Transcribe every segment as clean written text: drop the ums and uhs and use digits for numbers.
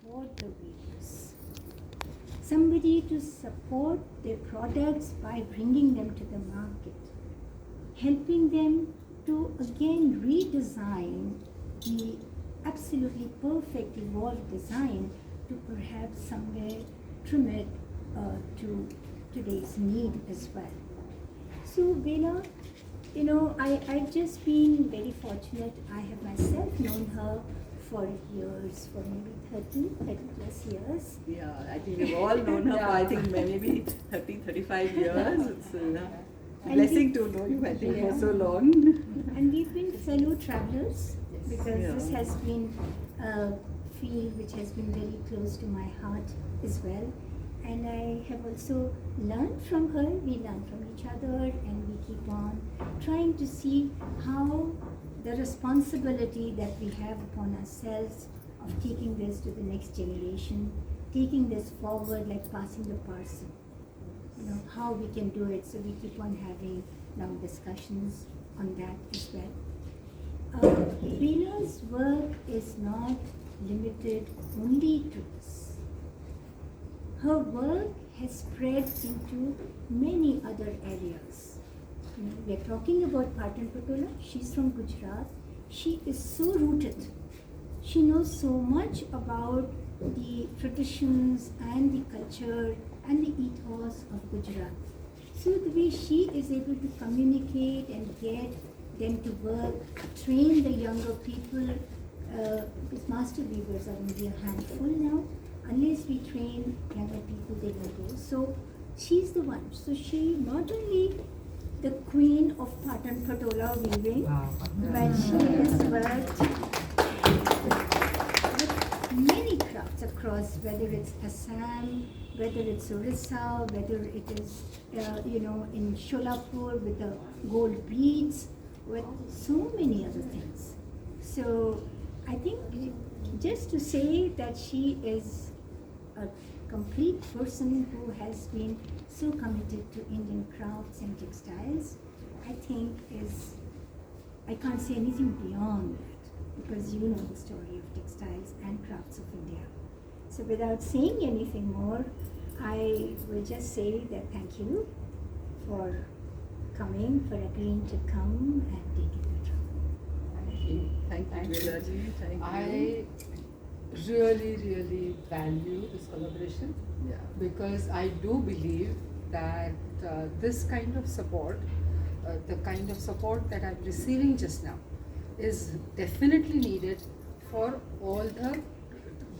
support the weavers. Somebody to support their products by bringing them to the market, helping them to again redesign the absolutely perfect evolved design to perhaps somewhere trim it to today's need as well. So Bela, I've just been very fortunate. I have myself known her for years, for maybe 30 plus years. Yeah, I think we've all known her for, I think, maybe 30, 35 years. It's a blessing to know you, I think, for so long. And we've been fellow travelers because this has been a field which has been very close to my heart as well. And I have also learned from her, we learn from each other, and we keep on trying to see how the responsibility that we have upon ourselves of taking this to the next generation, taking this forward like passing the parcel. How we can do it, so we keep on having long discussions on that as well. Bela's work is not limited only to this. Her work has spread into many other areas. We are talking about Patan Patola. She's from Gujarat. She is so rooted. She knows so much about the traditions and the culture and the ethos of Gujarat. So the way she is able to communicate and get them to work, train the younger people, because master weavers are only a handful now. Unless we train younger people, they will go. So she's the one. So she not only the queen of Patan Patola weaving, but she has worked with many crafts across, whether it's Assam, whether it's Orissa, whether it is, in Sholapur with the gold beads, with so many other things. So I think just to say that she is a complete person who has been so committed to Indian crafts and textiles, I think I can't say anything beyond that, because you know the story of textiles and crafts of India. So without saying anything more, I will just say that thank you for coming, for agreeing to come and taking the trouble. Thank you, Belaji. Thank you. I really value this collaboration because I do believe that this kind of support, the kind of support that I'm receiving just now, is definitely needed for all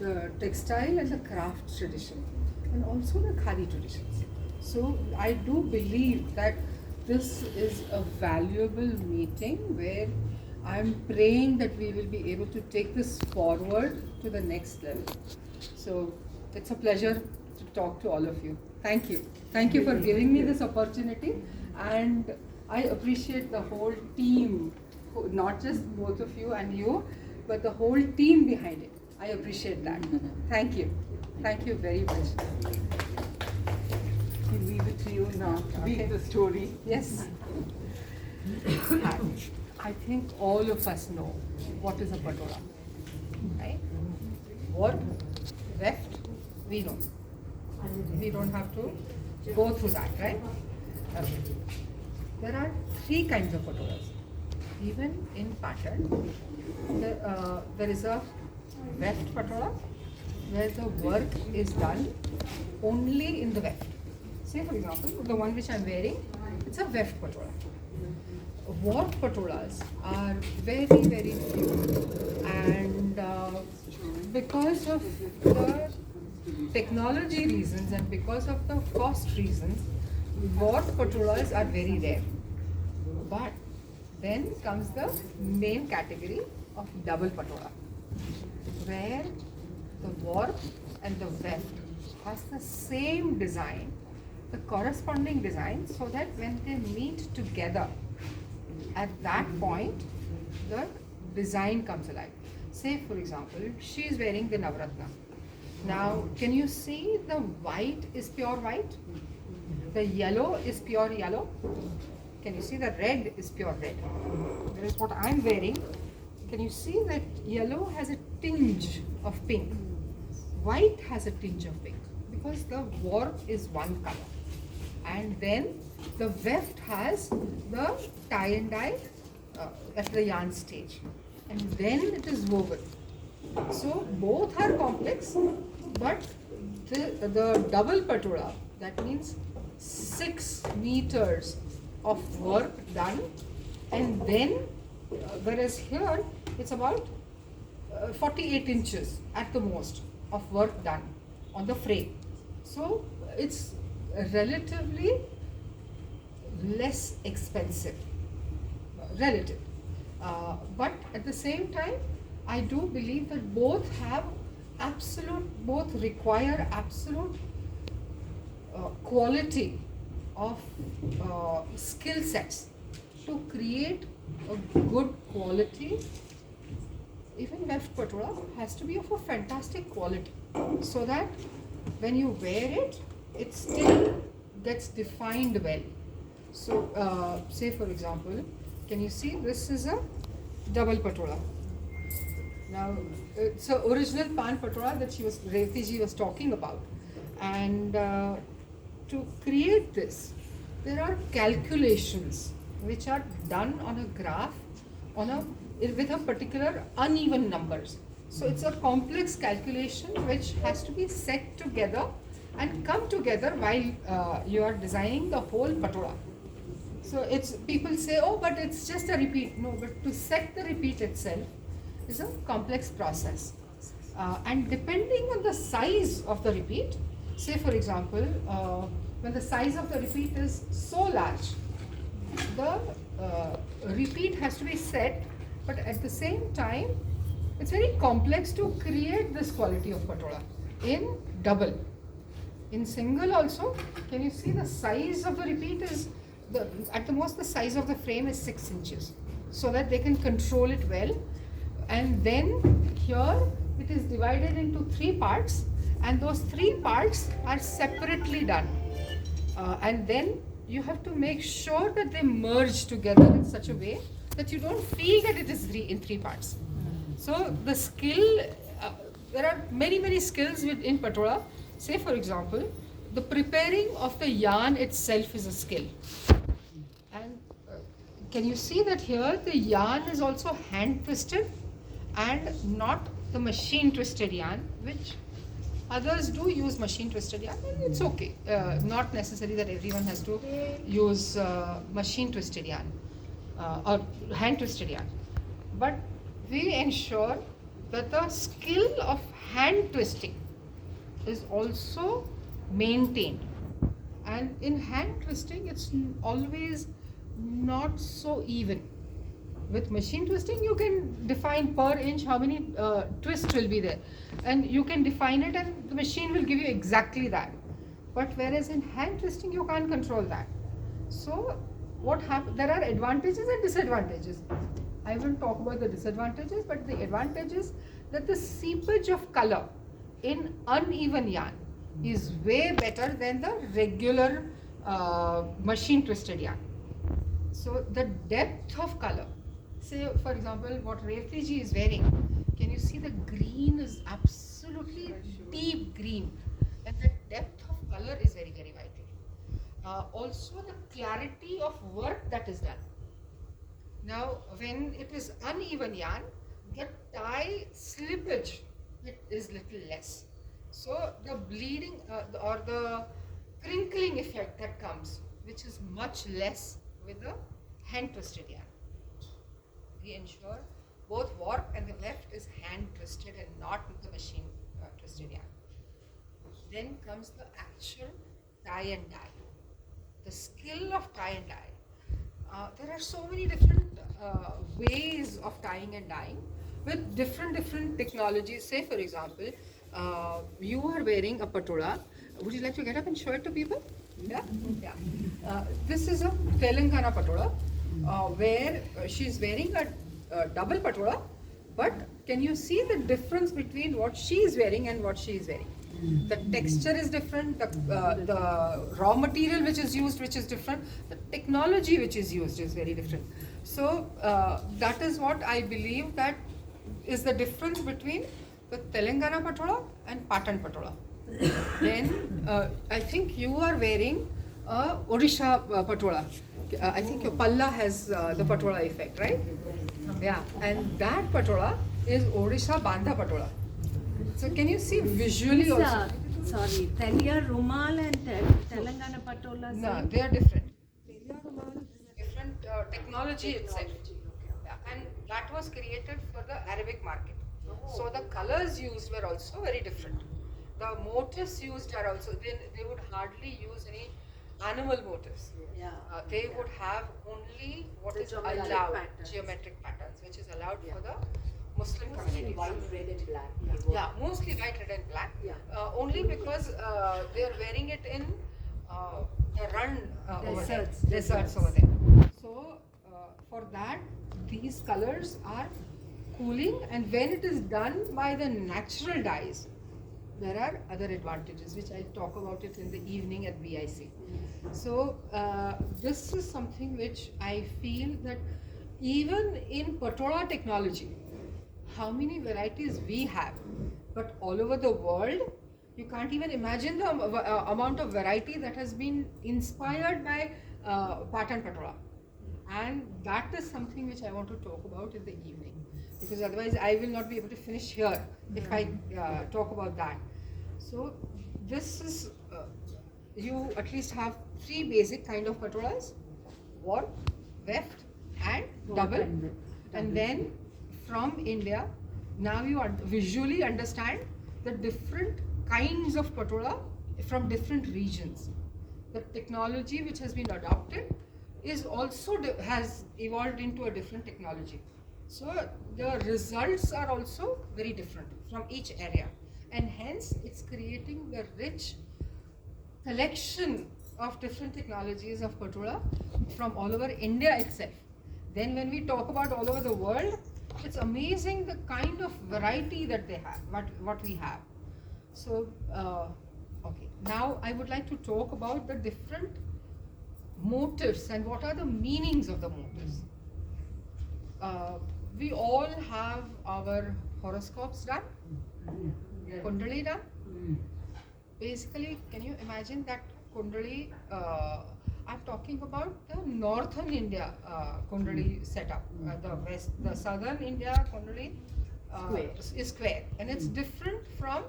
the textile and the craft tradition and also the khadi traditions. So I do believe that this is a valuable meeting where I'm praying that we will be able to take this forward to the next level. So it's a pleasure to talk to all of you. Thank you. Thank you for giving me this opportunity, and I appreciate the whole team, not just both of you and you, but the whole team behind it. I appreciate that. Thank you. Thank you very much. We'll leave it to you now to read the story. Yes. I think all of us know what is a patola, right? What? Weft? We know. We don't have to go through that, right? Okay. There are 3 kinds of patolas. Even in pattern, there is a weft patola where the work is done only in the weft. Say for example, the one which I am wearing, it's a weft patola. Warp patolas are very few, and because of the technology reasons and because of the cost reasons, warp patolas are very rare. But then comes the main category of double patola, where the warp and the weft has the same design, the corresponding design, so that when they meet together, at that point, the design comes alive. Say for example, she is wearing the Navratna. Now, can you see the white is pure white? The yellow is pure yellow. Can you see the red is pure red? Whereas what I am wearing, can you see that yellow has a tinge of pink? white has a tinge of pink because the warp is one color, and then the weft has the tie and dye at the yarn stage, and then it is woven. So both are complex, but the double patola, that means 6 meters of work done, and then whereas here it's about 48 inches at the most of work done on the frame. So it's relatively less expensive, relative. But at the same time, I do believe that both require absolute quality of skill sets to create a good quality. Even weft patola has to be of a fantastic quality, so that when you wear it, it still gets defined well. So, say for example, can you see this is a double patola? Now, it's the original pan patola that Revati ji was talking about, and to create this, there are calculations which are done on a graph with a particular uneven numbers. So it's a complex calculation which has to be set together and come together while you are designing the whole patola. So it's, people say, oh, but it's just a repeat. No, but to set the repeat itself is a complex process. And depending on the size of the repeat, say for example, when the size of the repeat is so large, the repeat has to be set, but at the same time, it's very complex to create this quality of patola in double. In single also, can you see the size of the repeat is, at the most the size of the frame is 6 inches, so that they can control it well. And then here it is divided into 3 parts, and those 3 parts are separately done. And then you have to make sure that they merge together in such a way that you don't feel that it is in 3 parts. So the skill, there are many skills in patola. Say for example, the preparing of the yarn itself is a skill. And can you see that here the yarn is also hand twisted and not the machine twisted yarn, which others do use machine twisted yarn, and it's okay. Not necessary that everyone has to use machine twisted yarn or hand twisted yarn. But we ensure that the skill of hand twisting is also maintained. And in hand twisting, it's always not so even. With machine twisting, you can define per inch how many twists will be there, and you can define it, and the machine will give you exactly that. But whereas in hand twisting, you can't control that. So what happens? There are advantages and disadvantages. I won't talk about the disadvantages, but the advantage is that the seepage of color in uneven yarn is way better than the regular machine twisted yarn. So the depth of color, say for example what Revati ji is wearing, can you see the green is absolutely deep green, and the depth of color is very vital. Also the clarity of work that is done. Now when it is uneven yarn, the tie slippage is little less. So the bleeding or the crinkling effect that comes, which is much less with the hand twisted yarn. We ensure both warp and the weft is hand twisted and not with the machine twisted yarn. Then comes the actual tie and dye. The skill of tie and dye. There are so many different ways of tying and dyeing with different technologies. Say for example, you are wearing a patola. Would you like to get up and show it to people? Yeah? Yeah. This is a Telangana patola where she is wearing a double patola, but can you see the difference between what she is wearing and what she is wearing? The texture is different, the raw material which is used, which is different, the technology which is used is very different. So that is what I believe that is the difference between the Telangana patola and Patan patola. Then I think you are wearing a Odisha patola. I think your palla has the patola effect, right? Yeah, and that patola is Odisha Bandha patola. So can you see visually also? Sorry, Telia Rumal and Telangana Patola. No, they are different. Telia Rumal is a different technology itself. Yeah, and that was created for the Arabic market. So the colors used were also very different. The motifs used are also, they would hardly use any animal motifs. Yeah. They would have only what The is geometric allowed, patterns. geometric patterns, which is allowed for the Muslim community. White, red, and black. Yeah, mostly white, red, and black. Yeah. Only because they are wearing it in the run over there, deserts over there. So for that, these colors are cooling, and when it is done by the natural dyes, there are other advantages which I'll talk about it in the evening at BIC. So this is something which I feel that even in patola technology, how many varieties we have, but all over the world, you can't even imagine the amount of variety that has been inspired by Patan patola. And that is something which I want to talk about in the evening, because otherwise I will not be able to finish here if I talk about that. So this is, you at least have three basic kind of patolas: warp, weft and double. And then from India, now you visually understand the different kinds of patola from different regions. The technology which has been adopted is also has evolved into a different technology. So the results are also very different from each area, and hence it's creating a rich collection of different technologies of patola from all over India itself. Then when we talk about all over the world, it's amazing the kind of variety that they have, what we have. So okay, now I would like to talk about the different motifs and what are the meanings of the motifs. We all have our horoscopes done, Kundali done. Basically, can you imagine that Kundali? I'm talking about the northern India Kundali setup. The southern India Kundali is square, and it's different from.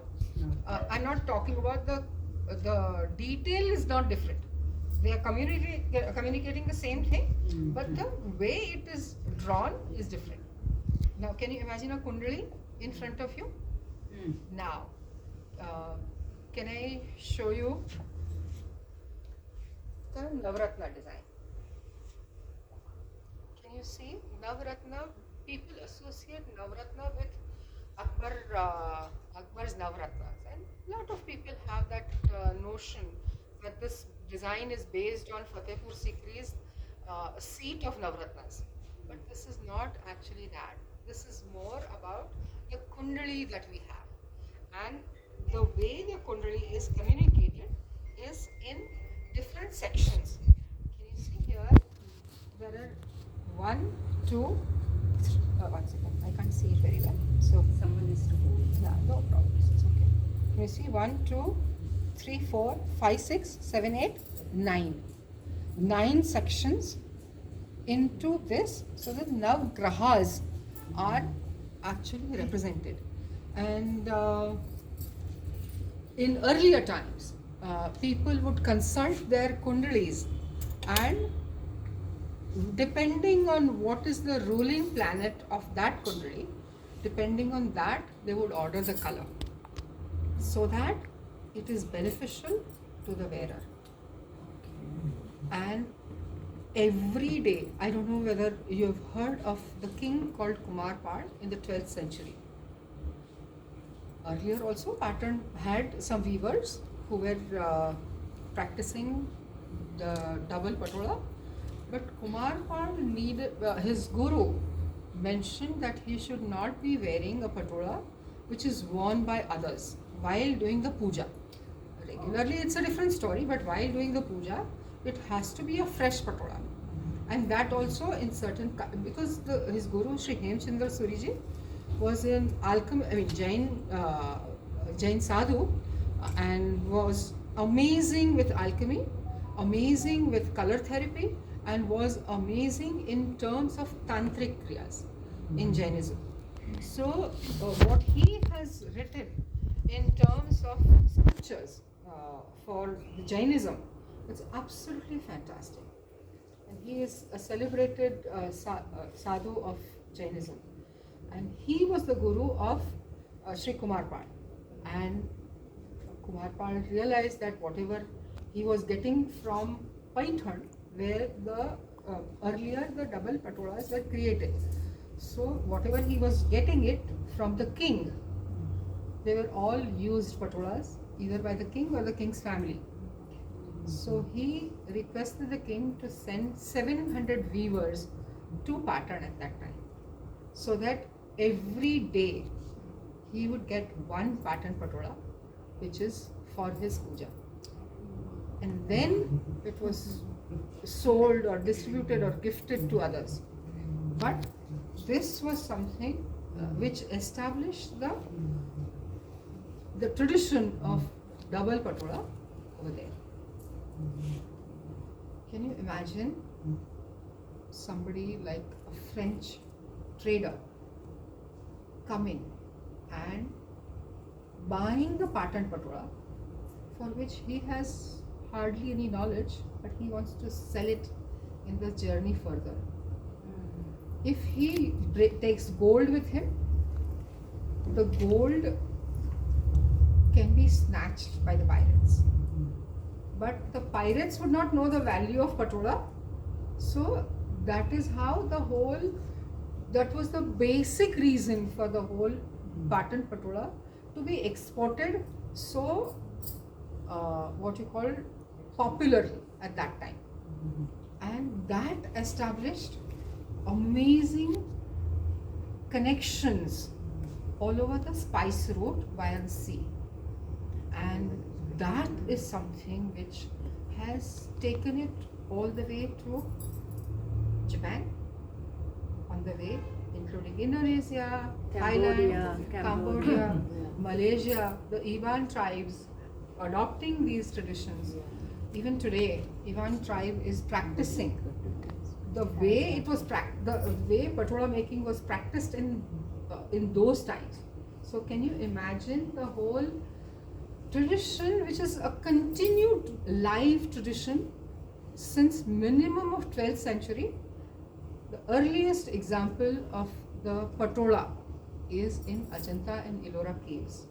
I'm not talking about the detail is not different. They are communicating the same thing, but the way it is drawn is different. Now, can you imagine a Kundali in front of you? Now, can I show you the Navratna design? Can you see Navratna? People associate Navratna with Akbar's Navratnas, and a lot of people have that notion that this design is based on Fatehpur Sikri's seat of Navratnas. But this is not actually that. This is more about the Kundali that we have. And the way the Kundali is communicated is in different sections. Can you see here? There are 1, 2, 3. One second, I can't see it very well. So Someone is to hold. yeah, no problem. It's okay. Can you see 1, 2, 3, 4, 5, 6, 7, 8, 9. 9 sections into this, so the Navgrahas are actually represented. And in earlier times, people would consult their kundalis, and depending on what is the ruling planet of that kundali, depending on that, they would order the color so that it is beneficial to the wearer. And every day, I don't know whether you have heard of the king called Kumarpal in the 12th century. Earlier also, Pattern had some weavers who were practicing the double patola, but Kumarpal needed, his guru mentioned that he should not be wearing a patola which is worn by others while doing the puja. Regularly it's a different story, but while doing the puja, it has to be a fresh patola. And that also in certain, because his guru Sri Hemchandra Suriji was an Jain sadhu, and was amazing with alchemy, amazing with color therapy, and was amazing in terms of tantric kriyas in Jainism. So, what he has written in terms of scriptures for the Jainism, it's absolutely fantastic. And he is a celebrated sadhu of Jainism. And he was the guru of Sri Kumar Pal. And Kumar Pal realized that whatever he was getting from Paithan, where earlier the double patolas were created. So whatever he was getting it from the king, they were all used patolas either by the king or the king's family. So he requested the king to send 700 weavers to Patan at that time, so that every day he would get one Patan patola, which is for his puja. And then it was sold or distributed or gifted to others. But this was something which established the tradition of double patola over there. Can you imagine somebody like a French trader coming and buying the Patan patola, for which he has hardly any knowledge, but he wants to sell it in the journey further? If he takes gold with him, the gold can be snatched by the pirates. But the pirates would not know the value of patola. So that is how that was the basic reason for the whole Patan patola to be exported so, popularly at that time. And that established amazing connections all over the spice route via the sea. And that is something which has taken it all the way to Japan, on the way, including Indonesia, Thailand, Cambodia, Malaysia, the Iban tribes adopting these traditions. Even today, Iban tribe is practicing the way the way patola making was practiced in those times. So can you imagine the whole tradition, which is a continued live tradition since minimum of 12th century? The earliest example of the patola is in Ajanta and Ellora caves,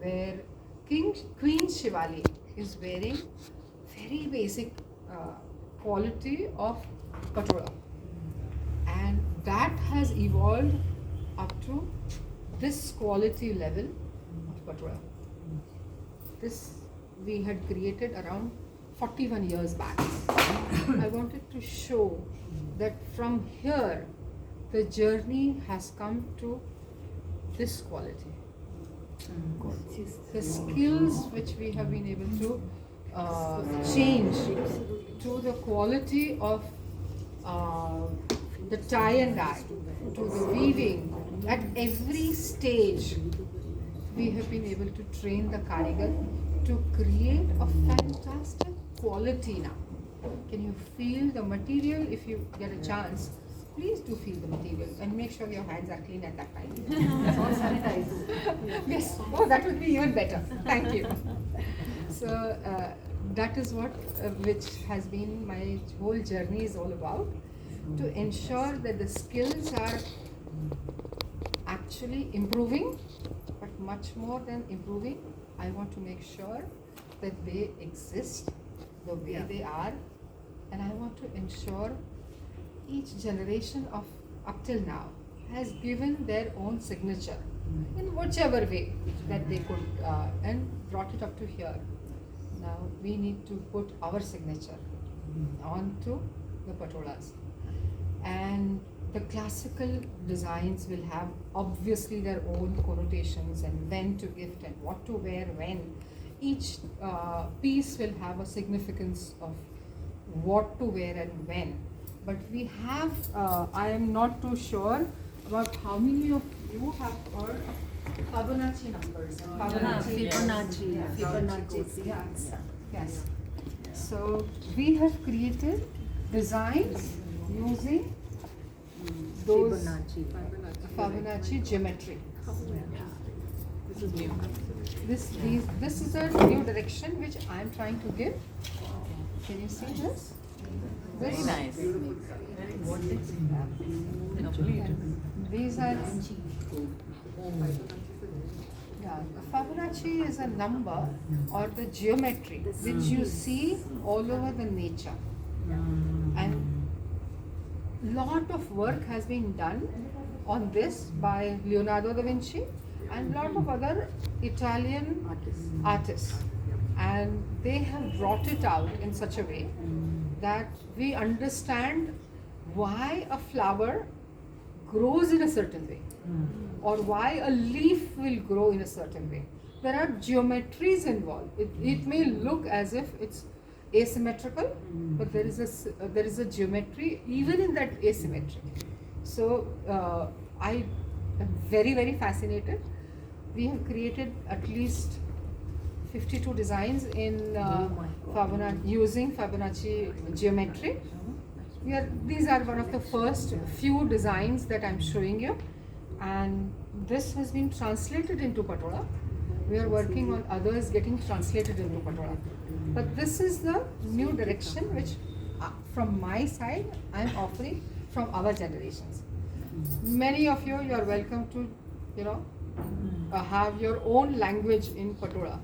where Queen Shivali is wearing very basic quality of patola, and that has evolved up to this quality level of patola. This we had created around 41 years back. I wanted to show that from here the journey has come to this quality. The skills which we have been able to change to the quality of the tie and dye, to the weaving. At every stage we have been able to train the karigar to create a fantastic quality now. Can you feel the material? If you get a chance, please do feel the material and make sure your hands are clean at that time. All sanitized. Yes. Oh, that would be even better. Thank you. So that is what which has been my whole journey is all about, to ensure that the skills are actually improving, but much more than improving, I want to make sure that they exist the way they are, and I want to ensure each generation of up till now has given their own signature in whichever way that they could and brought it up to here. Now we need to put our signature onto the patolas, and the classical designs will have obviously their own connotations and when to gift and what to wear when. Each piece will have a significance of what to wear and when. But we have, I am not too sure about how many of you have heard of Fibonacci numbers. Fibonacci. Yes. So we have created designs using those Fibonacci geometry. This is new. This is a new direction which I am trying to give. Can you see this? Very nice. These are Fibonacci is a number or the geometry which you see all over the nature, and lot of work has been done on this by Leonardo da Vinci and lot of other Italian artists, and they have brought it out in such a way that we understand why a flower grows in a certain way or why a leaf will grow in a certain way. There are geometries involved. It may look as if it's asymmetrical, but there is a geometry even in that asymmetry. So I am very, very fascinated. We have created at least 52 designs in using Fibonacci geometry. These are one of the first few designs that I'm showing you, and this has been translated into Patola. We are working on others getting translated into Patola. But this is the new direction which from my side I'm offering from our generations. Many of you are welcome to, have your own language in Patola.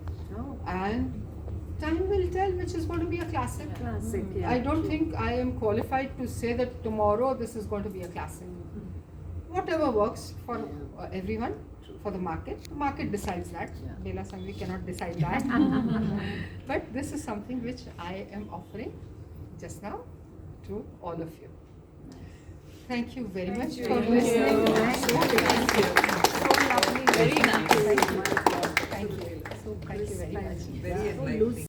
And time will tell which is going to be a classic. I don't think I am qualified to say that tomorrow this is going to be a classic. Whatever works for everyone, for the market decides that. Bela Sangvi cannot decide that. But this is something which I am offering just now to all of you. Thank you very much for listening. Thank you. So lovely. Very nice.